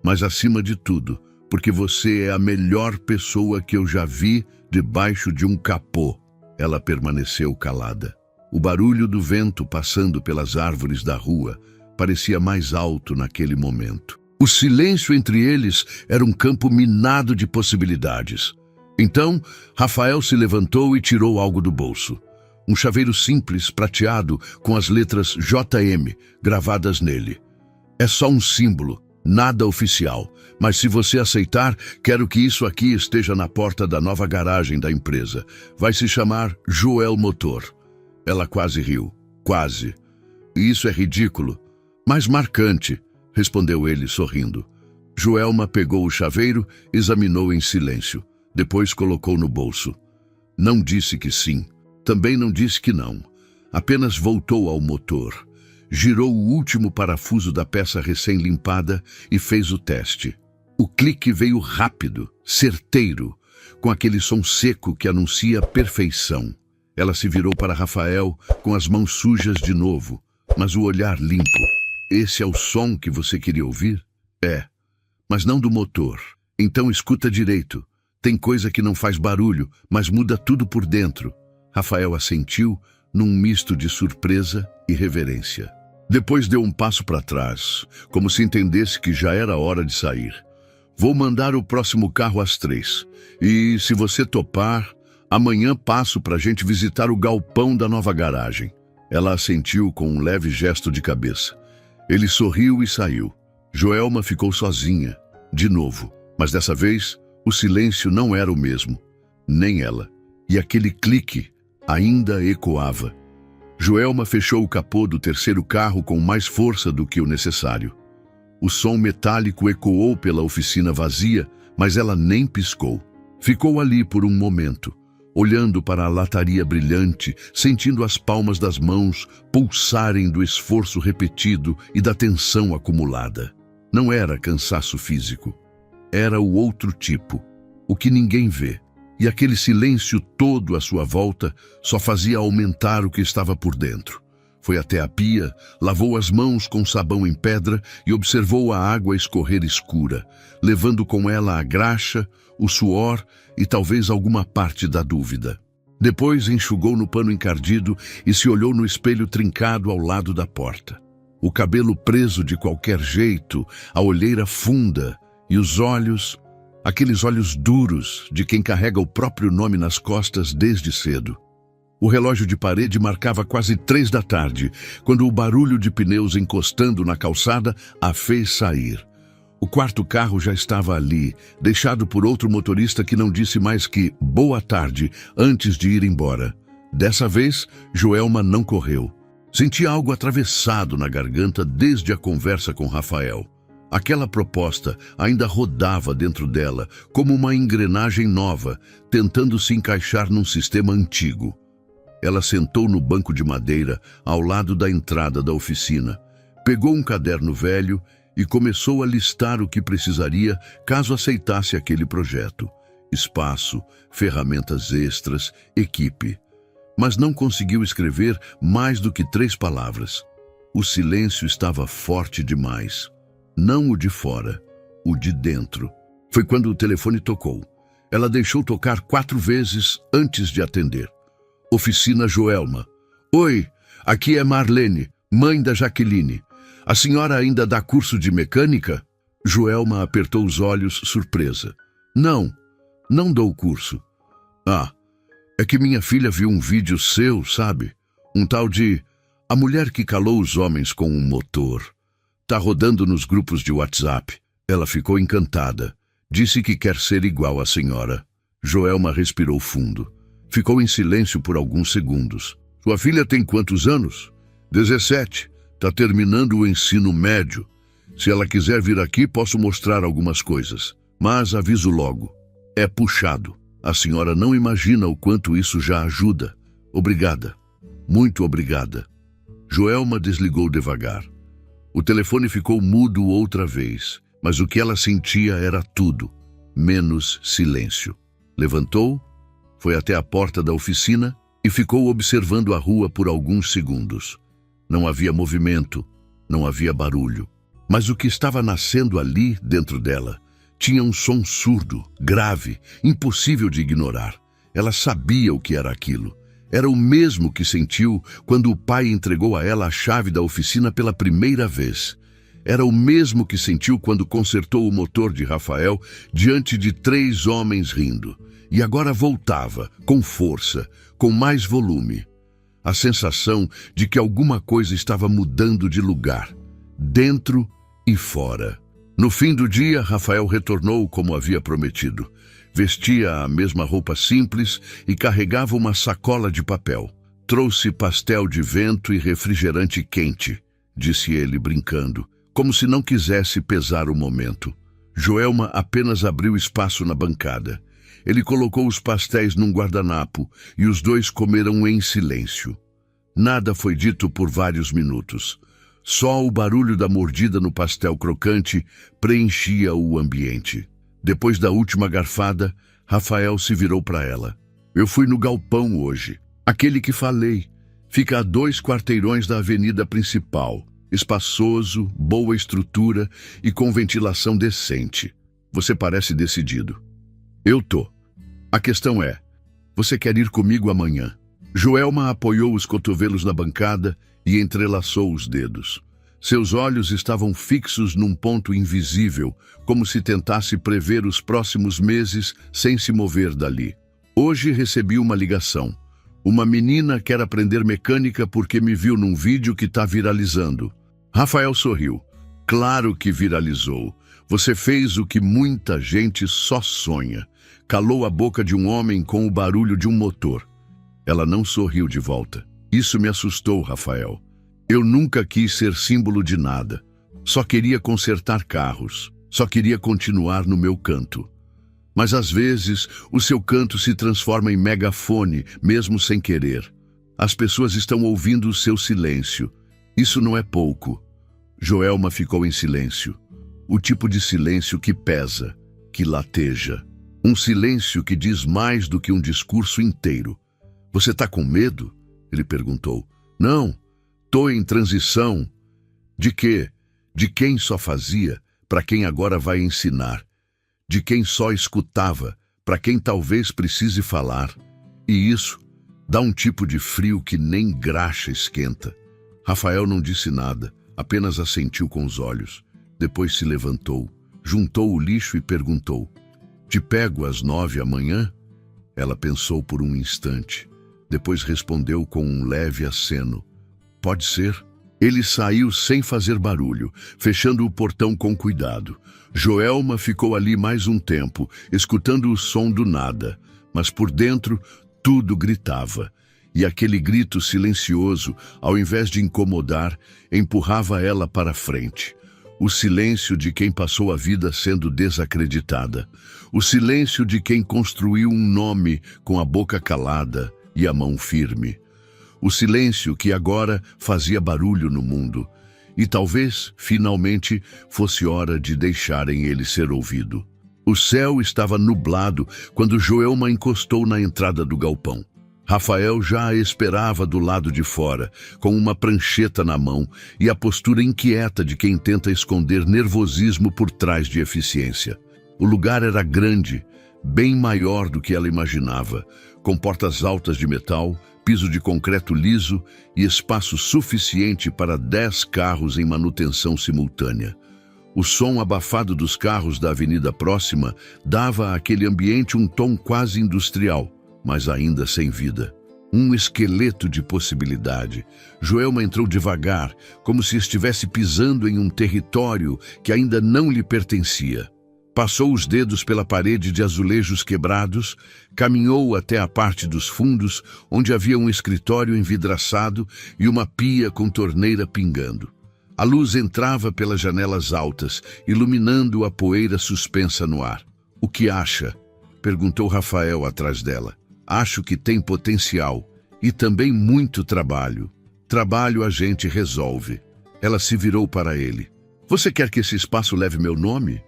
Mas acima de tudo, porque você é a melhor pessoa que eu já vi debaixo de um capô. Ela permaneceu calada. O barulho do vento passando pelas árvores da rua parecia mais alto naquele momento. O silêncio entre eles era um campo minado de possibilidades. Então, Rafael se levantou e tirou algo do bolso. Um chaveiro simples, prateado, com as letras JM gravadas nele. É só um símbolo, nada oficial. Mas se você aceitar, quero que isso aqui esteja na porta da nova garagem da empresa. Vai se chamar Joel Motor. Ela quase riu. Quase. Isso é ridículo, mas marcante, respondeu ele sorrindo. Joelma pegou o chaveiro, examinou em silêncio. Depois colocou no bolso. Não disse que sim. Também não disse que não. Apenas voltou ao motor. Girou o último parafuso da peça recém-limpada e fez o teste. O clique veio rápido, certeiro, com aquele som seco que anuncia perfeição. Ela se virou para Rafael com as mãos sujas de novo, mas o olhar limpo. Esse é o som que você queria ouvir? É, mas não do motor. Então escuta direito. Tem coisa que não faz barulho, mas muda tudo por dentro. Rafael assentiu num misto de surpresa e reverência. Depois deu um passo para trás, como se entendesse que já era hora de sair. Vou mandar o próximo carro às 3. E, se você topar, amanhã passo para a gente visitar o galpão da nova garagem. Ela assentiu com um leve gesto de cabeça. Ele sorriu e saiu. Joelma ficou sozinha, de novo, mas dessa vez o silêncio não era o mesmo, nem ela. E aquele clique ainda ecoava. Joelma fechou o capô do terceiro carro com mais força do que o necessário. O som metálico ecoou pela oficina vazia, mas ela nem piscou. Ficou ali por um momento, olhando para a lataria brilhante, sentindo as palmas das mãos pulsarem do esforço repetido e da tensão acumulada. Não era cansaço físico. Era o outro tipo, o que ninguém vê. E aquele silêncio todo à sua volta só fazia aumentar o que estava por dentro. Foi até a pia, lavou as mãos com sabão em pedra e observou a água escorrer escura, levando com ela a graxa, o suor e talvez alguma parte da dúvida. Depois enxugou no pano encardido e se olhou no espelho trincado ao lado da porta. O cabelo preso de qualquer jeito, a olheira funda e os olhos, aqueles olhos duros de quem carrega o próprio nome nas costas desde cedo. O relógio de parede marcava quase 3 da tarde, quando o barulho de pneus encostando na calçada a fez sair. O quarto carro já estava ali, deixado por outro motorista que não disse mais que boa tarde antes de ir embora. Dessa vez, Joelma não correu. Sentia algo atravessado na garganta desde a conversa com Rafael. Aquela proposta ainda rodava dentro dela, como uma engrenagem nova, tentando se encaixar num sistema antigo. Ela sentou no banco de madeira, ao lado da entrada da oficina, pegou um caderno velho e começou a listar o que precisaria caso aceitasse aquele projeto. Espaço, ferramentas extras, equipe. Mas não conseguiu escrever mais do que 3 palavras. O silêncio estava forte demais. Não o de fora, o de dentro. Foi quando o telefone tocou. Ela deixou tocar 4 vezes antes de atender. Oficina Joelma. Oi, aqui é Marlene, mãe da Jaqueline. A senhora ainda dá curso de mecânica? Joelma apertou os olhos, surpresa. Não dou curso. Ah, é que minha filha viu um vídeo seu, sabe? Um tal de A Mulher que Calou os Homens com um Motor. Tá rodando nos grupos de WhatsApp. Ela ficou encantada. Disse que quer ser igual à senhora. Joelma respirou fundo. Ficou em silêncio por alguns segundos. Sua filha tem quantos anos? 17. Tá terminando o ensino médio. Se ela quiser vir aqui, posso mostrar algumas coisas. Mas aviso logo. É puxado. A senhora não imagina o quanto isso já ajuda. Obrigada. Muito obrigada. Joelma desligou devagar. O telefone ficou mudo outra vez, mas o que ela sentia era tudo, menos silêncio. Levantou, foi até a porta da oficina e ficou observando a rua por alguns segundos. Não havia movimento, não havia barulho. Mas o que estava nascendo ali, dentro dela, tinha um som surdo, grave, impossível de ignorar. Ela sabia o que era aquilo. Era o mesmo que sentiu quando o pai entregou a ela a chave da oficina pela primeira vez. Era o mesmo que sentiu quando consertou o motor de Rafael diante de 3 homens rindo. E agora voltava, com força, com mais volume. A sensação de que alguma coisa estava mudando de lugar, dentro e fora. No fim do dia, Rafael retornou como havia prometido. Vestia a mesma roupa simples e carregava uma sacola de papel. Trouxe pastel de vento e refrigerante quente, disse ele brincando, como se não quisesse pesar o momento. Joelma apenas abriu espaço na bancada. Ele colocou os pastéis num guardanapo e os 2 comeram em silêncio. Nada foi dito por vários minutos. Só o barulho da mordida no pastel crocante preenchia o ambiente. Depois da última garfada, Rafael se virou para ela. Eu fui no galpão hoje. Aquele que falei. Fica a 2 quarteirões da avenida principal. Espaçoso, boa estrutura e com ventilação decente. Você parece decidido. Eu tô. A questão é, você quer ir comigo amanhã? Joelma apoiou os cotovelos na bancada e entrelaçou os dedos. Seus olhos estavam fixos num ponto invisível, como se tentasse prever os próximos meses sem se mover dali. Hoje recebi uma ligação. Uma menina quer aprender mecânica porque me viu num vídeo que está viralizando. Rafael sorriu. Claro que viralizou. Você fez o que muita gente só sonha. Calou a boca de um homem com o barulho de um motor. Ela não sorriu de volta. Isso me assustou, Rafael. Eu nunca quis ser símbolo de nada. Só queria consertar carros. Só queria continuar no meu canto. Mas às vezes, o seu canto se transforma em megafone, mesmo sem querer. As pessoas estão ouvindo o seu silêncio. Isso não é pouco. Joelma ficou em silêncio. O tipo de silêncio que pesa, que lateja. Um silêncio que diz mais do que um discurso inteiro. Você está com medo? Ele perguntou. Não, tô em transição. De quê? De quem só fazia, para quem agora vai ensinar. De quem só escutava, para quem talvez precise falar. E isso dá um tipo de frio que nem graxa esquenta. Rafael não disse nada, apenas assentiu com os olhos. Depois se levantou, juntou o lixo e perguntou. Te pego às 9 amanhã? Ela pensou por um instante. Depois respondeu com um leve aceno. Pode ser. Ele saiu sem fazer barulho, fechando o portão com cuidado. Joelma ficou ali mais um tempo, escutando o som do nada. Mas por dentro, tudo gritava. E aquele grito silencioso, ao invés de incomodar, empurrava ela para frente. O silêncio de quem passou a vida sendo desacreditada. O silêncio de quem construiu um nome com a boca calada e a mão firme. O silêncio que agora fazia barulho no mundo. E talvez, finalmente, fosse hora de deixarem ele ser ouvido. O céu estava nublado quando Joelma encostou na entrada do galpão. Rafael já a esperava do lado de fora, com uma prancheta na mão e a postura inquieta de quem tenta esconder nervosismo por trás de eficiência. O lugar era grande, bem maior do que ela imaginava, com portas altas de metal, piso de concreto liso e espaço suficiente para 10 carros em manutenção simultânea. O som abafado dos carros da avenida próxima dava àquele ambiente um tom quase industrial, mas ainda sem vida. Um esqueleto de possibilidade. Joelma entrou devagar, como se estivesse pisando em um território que ainda não lhe pertencia. Passou os dedos pela parede de azulejos quebrados, caminhou até a parte dos fundos, onde havia um escritório envidraçado e uma pia com torneira pingando. A luz entrava pelas janelas altas, iluminando a poeira suspensa no ar. "O que acha?" perguntou Rafael atrás dela. "Acho que tem potencial e também muito trabalho." Trabalho a gente resolve. Ela se virou para ele. Você quer que esse espaço leve meu nome?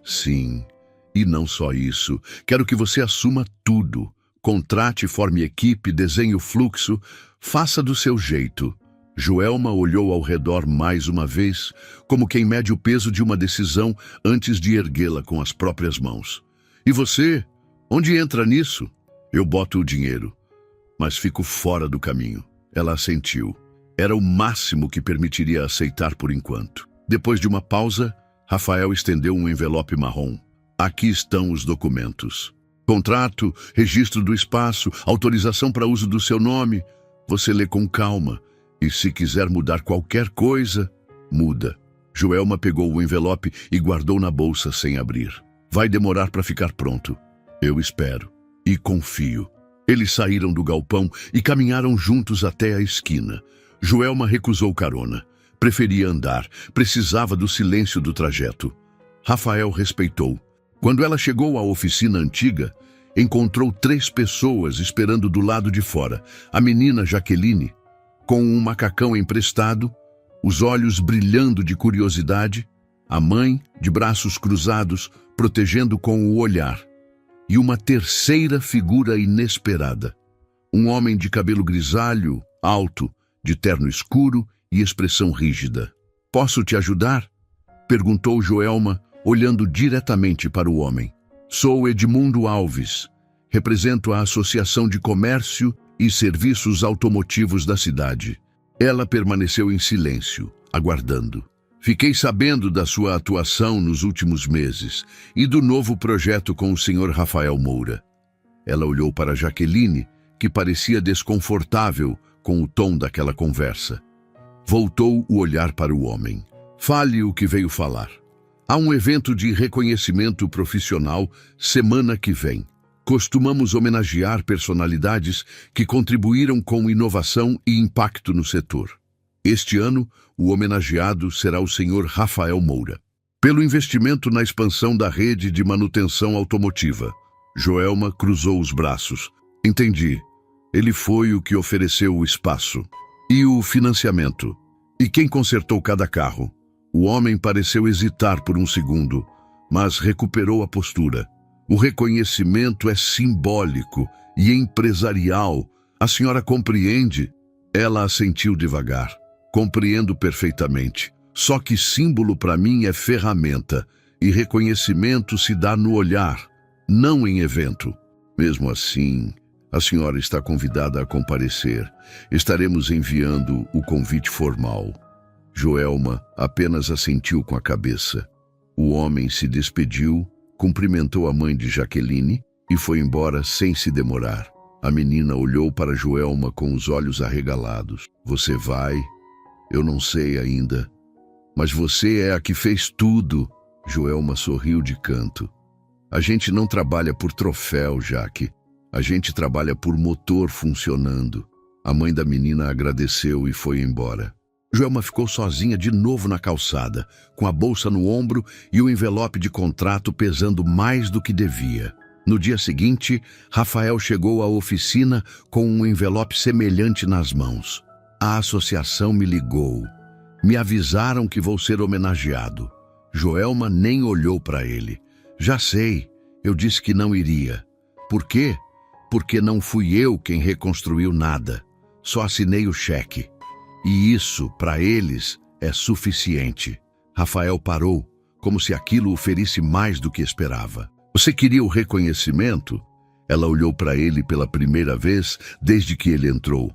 Sim. E não só isso. Quero que você assuma tudo. Contrate, forme equipe, desenhe o fluxo. Faça do seu jeito. Joelma olhou ao redor mais uma vez, como quem mede o peso de uma decisão antes de erguê-la com as próprias mãos. E você? Onde entra nisso? Eu boto o dinheiro, mas fico fora do caminho. Ela assentiu. Era o máximo que permitiria aceitar por enquanto. Depois de uma pausa, Rafael estendeu um envelope marrom. Aqui estão os documentos. Contrato, registro do espaço, autorização para uso do seu nome. Você lê com calma. E se quiser mudar qualquer coisa, muda. Joelma pegou o envelope e guardou na bolsa sem abrir. Vai demorar para ficar pronto. Eu espero. E confio. Eles saíram do galpão e caminharam juntos até a esquina. Joelma recusou carona. Preferia andar. Precisava do silêncio do trajeto. Rafael respeitou. Quando ela chegou à oficina antiga, encontrou 3 pessoas esperando do lado de fora. A menina Jaqueline, com um macacão emprestado, os olhos brilhando de curiosidade, a mãe, de braços cruzados, protegendo com o olhar, e uma terceira figura inesperada. Um homem de cabelo grisalho, alto, de terno escuro e expressão rígida. Posso te ajudar? Perguntou Joelma, olhando diretamente para o homem. Sou Edmundo Alves. Represento a Associação de Comércio e Serviços Automotivos da cidade. Ela permaneceu em silêncio, aguardando. Fiquei sabendo da sua atuação nos últimos meses e do novo projeto com o Sr. Rafael Moura. Ela olhou para Jaqueline, que parecia desconfortável com o tom daquela conversa. Voltou o olhar para o homem. Fale o que veio falar. Há um evento de reconhecimento profissional semana que vem. Costumamos homenagear personalidades que contribuíram com inovação e impacto no setor. Este ano, o homenageado será o Sr. Rafael Moura, pelo investimento na expansão da rede de manutenção automotiva. Joelma cruzou os braços. Entendi. Ele foi o que ofereceu o espaço. E o financiamento? E quem consertou cada carro? O homem pareceu hesitar por um segundo, mas recuperou a postura. O reconhecimento é simbólico e empresarial. A senhora compreende? Ela assentiu devagar. Compreendo perfeitamente. Só que símbolo para mim é ferramenta e reconhecimento se dá no olhar, não em evento. Mesmo assim, a senhora está convidada a comparecer. Estaremos enviando o convite formal. Joelma apenas assentiu com a cabeça. O homem se despediu, cumprimentou a mãe de Jaqueline e foi embora sem se demorar. A menina olhou para Joelma com os olhos arregalados. Você vai? Eu não sei ainda. Mas você é a que fez tudo. Joelma sorriu de canto. A gente não trabalha por troféu, Jaque. A gente trabalha por motor funcionando. A mãe da menina agradeceu e foi embora. Joelma ficou sozinha de novo na calçada, com a bolsa no ombro e o envelope de contrato pesando mais do que devia. No dia seguinte, Rafael chegou à oficina com um envelope semelhante nas mãos. A associação me ligou. Me avisaram que vou ser homenageado. Joelma nem olhou para ele. Já sei, eu disse que não iria. Por quê? Porque não fui eu quem reconstruiu nada. Só assinei o cheque. E isso, para eles, é suficiente. Rafael parou, como se aquilo o ferisse mais do que esperava. Você queria o reconhecimento? Ela olhou para ele pela primeira vez desde que ele entrou.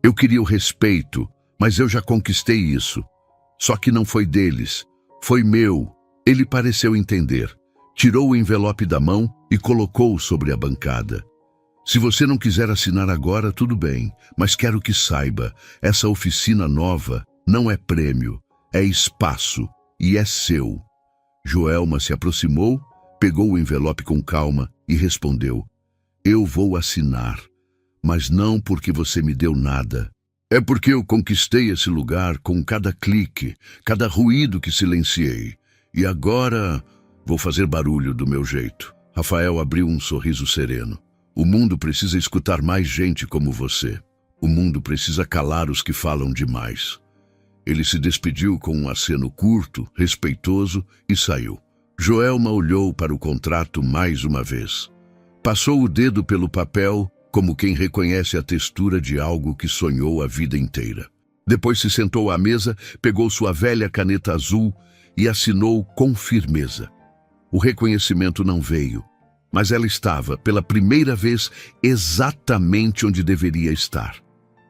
Eu queria o respeito, mas eu já conquistei isso. Só que não foi deles, foi meu. Ele pareceu entender. Tirou o envelope da mão e colocou-o sobre a bancada. Se você não quiser assinar agora, tudo bem, mas quero que saiba, essa oficina nova não é prêmio, é espaço e é seu. Joelma se aproximou, pegou o envelope com calma e respondeu: eu vou assinar, mas não porque você me deu nada. É porque eu conquistei esse lugar com cada clique, cada ruído que silenciei. E agora vou fazer barulho do meu jeito. Rafael abriu um sorriso sereno. O mundo precisa escutar mais gente como você. O mundo precisa calar os que falam demais. Ele se despediu com um aceno curto, respeitoso e saiu. Joelma olhou para o contrato mais uma vez. Passou o dedo pelo papel, como quem reconhece a textura de algo que sonhou a vida inteira. Depois se sentou à mesa, pegou sua velha caneta azul e assinou com firmeza. O reconhecimento não veio, mas ela estava, pela primeira vez, exatamente onde deveria estar.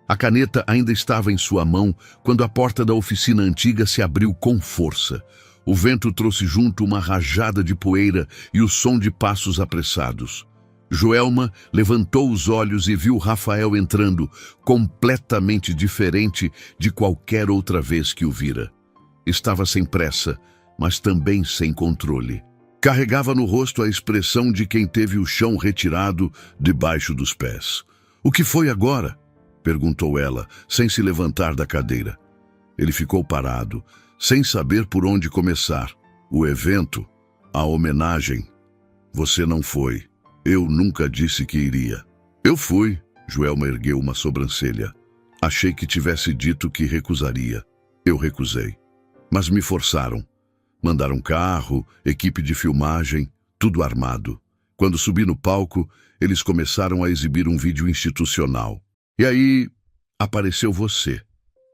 A caneta ainda estava em sua mão quando a porta da oficina antiga se abriu com força. O vento trouxe junto uma rajada de poeira e o som de passos apressados. Joelma levantou os olhos e viu Rafael entrando, completamente diferente de qualquer outra vez que o vira. Estava sem pressa, mas também sem controle. Carregava no rosto a expressão de quem teve o chão retirado debaixo dos pés. "O que foi agora?" perguntou ela, sem se levantar da cadeira. Ele ficou parado, sem saber por onde começar. "O evento, a homenagem. Você não foi. Eu nunca disse que iria." "Eu fui." Joelma ergueu uma sobrancelha. "Achei que tivesse dito que recusaria. Eu recusei. Mas me forçaram. Mandaram carro, equipe de filmagem, tudo armado. Quando subi no palco, eles começaram a exibir um vídeo institucional. E aí, apareceu você."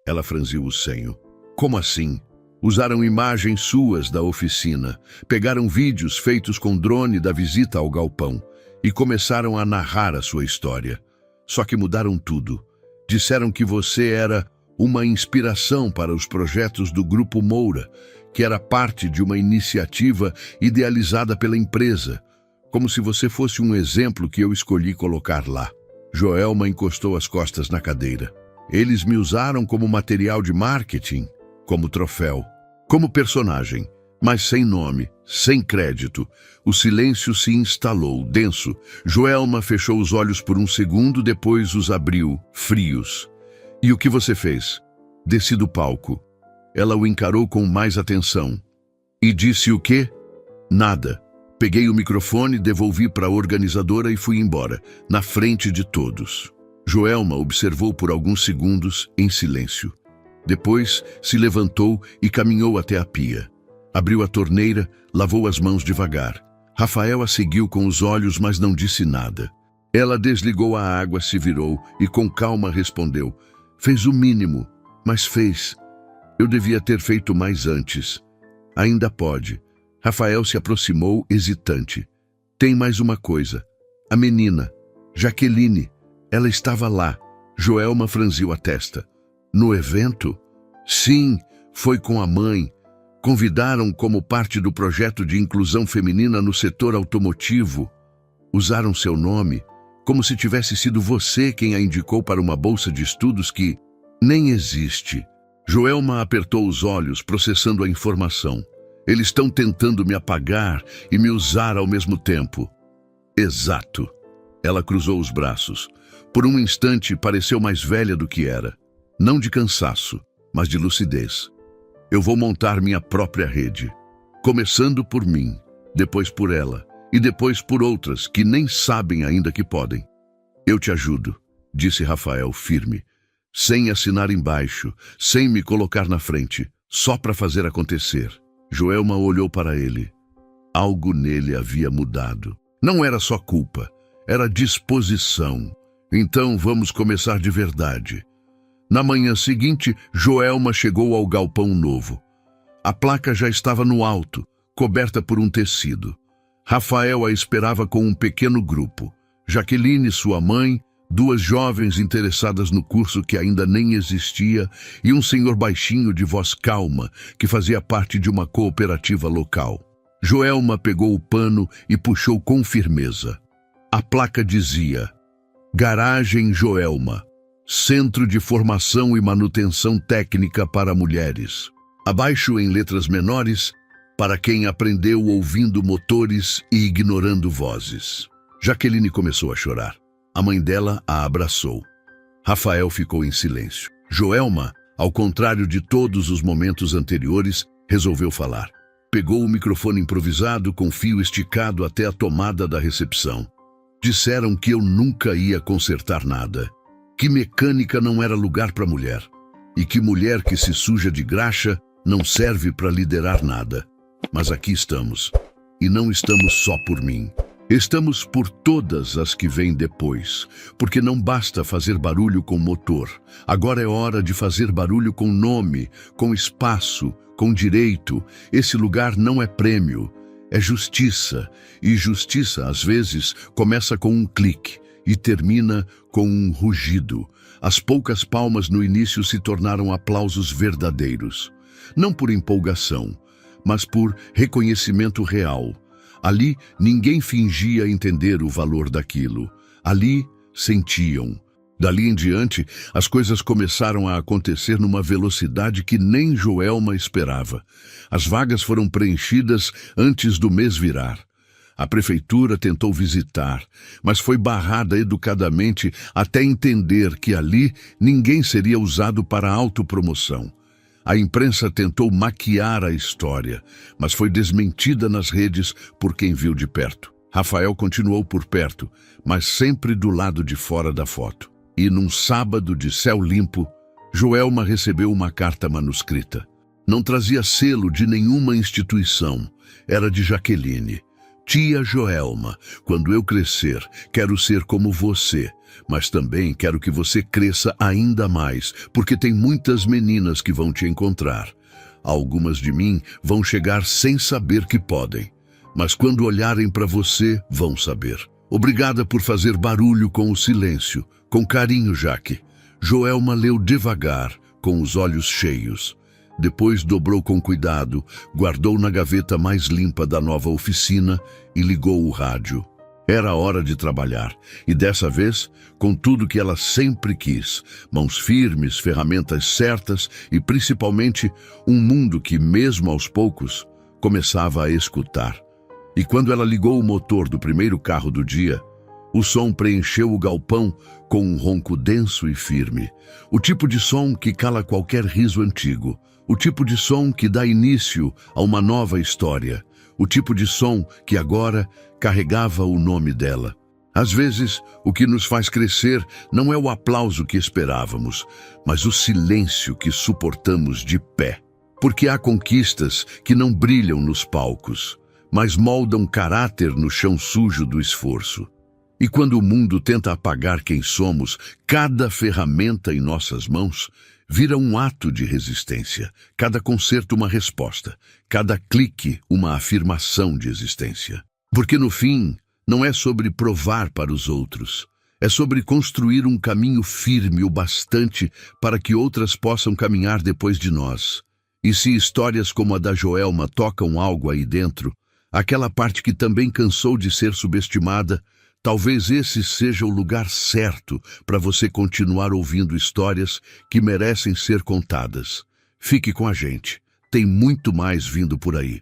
Ela franziu o senho. "Como assim?" "Usaram imagens suas da oficina, pegaram vídeos feitos com drone da visita ao galpão e começaram a narrar a sua história. Só que mudaram tudo. Disseram que você era uma inspiração para os projetos do Grupo Moura, que era parte de uma iniciativa idealizada pela empresa, como se você fosse um exemplo que eu escolhi colocar lá." Joelma encostou as costas na cadeira. "Eles me usaram como material de marketing, como troféu, como personagem, mas sem nome, sem crédito." O silêncio se instalou, denso. Joelma fechou os olhos por um segundo, depois os abriu, frios. "E o que você fez?" "Desci do palco." Ela o encarou com mais atenção. "E disse o quê?" "Nada. Peguei o microfone, devolvi para a organizadora e fui embora, na frente de todos." Joelma observou por alguns segundos, em silêncio. Depois, se levantou e caminhou até a pia. Abriu a torneira, lavou as mãos devagar. Rafael a seguiu com os olhos, mas não disse nada. Ela desligou a água, se virou e com calma respondeu: "Fez o mínimo, mas fez. Eu devia ter feito mais antes." "Ainda pode." Rafael se aproximou, hesitante. "Tem mais uma coisa. A menina, Jaqueline, ela estava lá." Joelma franziu a testa. "No evento?" "Sim, foi com a mãe. Convidaram como parte do projeto de inclusão feminina no setor automotivo. Usaram seu nome, como se tivesse sido você quem a indicou para uma bolsa de estudos que nem existe." Joelma apertou os olhos, processando a informação. "Eles estão tentando me apagar e me usar ao mesmo tempo." "Exato." Ela cruzou os braços. Por um instante pareceu mais velha do que era. Não de cansaço, mas de lucidez. "Eu vou montar minha própria rede. Começando por mim, depois por ela, e depois por outras que nem sabem ainda que podem." "Eu te ajudo", disse Rafael firme, sem assinar embaixo, sem me colocar na frente, só para fazer acontecer. Joelma olhou para ele. Algo nele havia mudado. Não era só culpa, era disposição. "Então vamos começar de verdade." Na manhã seguinte, Joelma chegou ao galpão novo. A placa já estava no alto, coberta por um tecido. Rafael a esperava com um pequeno grupo. Jaqueline, sua mãe, 2 jovens interessadas no curso que ainda nem existia e um senhor baixinho de voz calma que fazia parte de uma cooperativa local. Joelma pegou o pano e puxou com firmeza. A placa dizia: Garagem Joelma, Centro de Formação e Manutenção Técnica para Mulheres. Abaixo, em letras menores, para quem aprendeu ouvindo motores e ignorando vozes. Jaqueline começou a chorar. A mãe dela a abraçou. Rafael ficou em silêncio. Joelma, ao contrário de todos os momentos anteriores, resolveu falar. Pegou o microfone improvisado com fio esticado até a tomada da recepção. Disseram que eu nunca ia consertar nada. que mecânica não era lugar para mulher, e que mulher que se suja de graxa não serve para liderar nada. Mas aqui estamos, e não estamos só por mim. Estamos por todas as que vêm depois, porque não basta fazer barulho com motor. Agora é hora de fazer barulho com nome, com espaço, com direito. Esse lugar não é prêmio, é justiça. E justiça, às vezes, começa com um clique e termina com um rugido. As poucas palmas no início se tornaram aplausos verdadeiros. Não por empolgação, mas por reconhecimento real. Ali, ninguém fingia entender o valor daquilo. Ali, sentiam. Dali em diante, as coisas começaram a acontecer numa velocidade que nem Joelma esperava. As vagas foram preenchidas antes do mês virar. A prefeitura tentou visitar, mas foi barrada educadamente até entender que ali ninguém seria usado para autopromoção. A imprensa tentou maquiar a história, mas foi desmentida nas redes por quem viu de perto. Rafael continuou por perto, mas sempre do lado de fora da foto. E num sábado de céu limpo, Joelma recebeu uma carta manuscrita. Não trazia selo de nenhuma instituição, era de Jaqueline. Tia Joelma, quando eu crescer, quero ser como você, mas também quero que você cresça ainda mais, porque tem muitas meninas que vão te encontrar. Algumas de mim vão chegar sem saber que podem, mas quando olharem para você, vão saber. Obrigada por fazer barulho com o silêncio. Com carinho, Jaque. Joelma leu devagar, com os olhos cheios. Depois dobrou com cuidado, guardou na gaveta mais limpa da nova oficina e ligou o rádio. Era hora de trabalhar, e dessa vez, com tudo que ela sempre quis, mãos firmes, ferramentas certas e principalmente um mundo que, mesmo aos poucos, começava a escutar. E quando ela ligou o motor do primeiro carro do dia, o som preencheu o galpão com um ronco denso e firme. O tipo de som que cala qualquer riso antigo. O tipo de som que dá início a uma nova história. O tipo de som que agora carregava o nome dela. Às vezes, o que nos faz crescer não é o aplauso que esperávamos, mas o silêncio que suportamos de pé. Porque há conquistas que não brilham nos palcos, mas moldam caráter no chão sujo do esforço. E quando o mundo tenta apagar quem somos, cada ferramenta em nossas mãos vira um ato de resistência, cada concerto uma resposta, cada clique uma afirmação de existência. Porque no fim, não é sobre provar para os outros, é sobre construir um caminho firme o bastante para que outras possam caminhar depois de nós. E se histórias como a da Joelma tocam algo aí dentro, aquela parte que também cansou de ser subestimada, talvez esse seja o lugar certo para você continuar ouvindo histórias que merecem ser contadas. Fique com a gente, tem muito mais vindo por aí.